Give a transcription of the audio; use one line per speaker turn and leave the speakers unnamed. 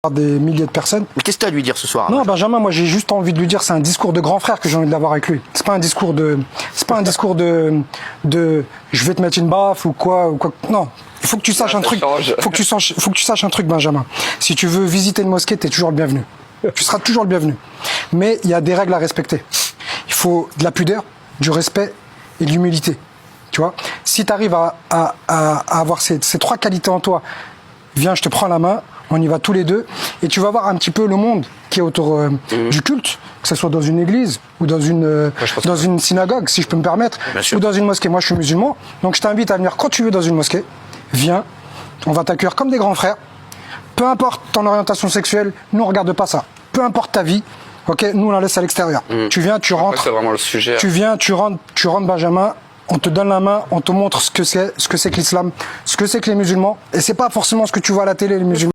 des milliers de personnes.
Mais qu'est-ce que tu as à lui dire ce soir?
Non, Benjamin, moi j'ai juste envie de lui dire, c'est un discours de grand frère que j'ai envie d'avoir avec lui. C'est pas un discours de, je vais te mettre une baffe ou quoi. Non, il faut que tu saches un truc. Faut que tu saches un truc, Benjamin. Si tu veux visiter une mosquée, t'es toujours le bienvenu. Tu seras toujours le bienvenu. Mais il y a des règles à respecter. Il faut de la pudeur, du respect et de l'humilité. Tu vois, si tu arrives à avoir ces trois qualités en toi, viens, je te prends la main, on y va tous les deux, et tu vas voir un petit peu le monde qui est autour du culte, que ce soit dans une église ou dans une synagogue, si je peux me permettre, ou dans une mosquée. Moi, je suis musulman, donc je t'invite à venir quand tu veux dans une mosquée. Viens, on va t'accueillir comme des grands frères. Peu importe ton orientation sexuelle, nous on regarde pas ça. Peu importe ta vie, ok, nous on la laisse à l'extérieur. Tu viens, tu rentres.
C'est vraiment le sujet.
Tu viens, tu rentres, Benjamin. On te donne la main, on te montre ce que c'est que l'islam, ce que c'est que les musulmans. Et c'est pas forcément ce que tu vois à la télé, les musulmans.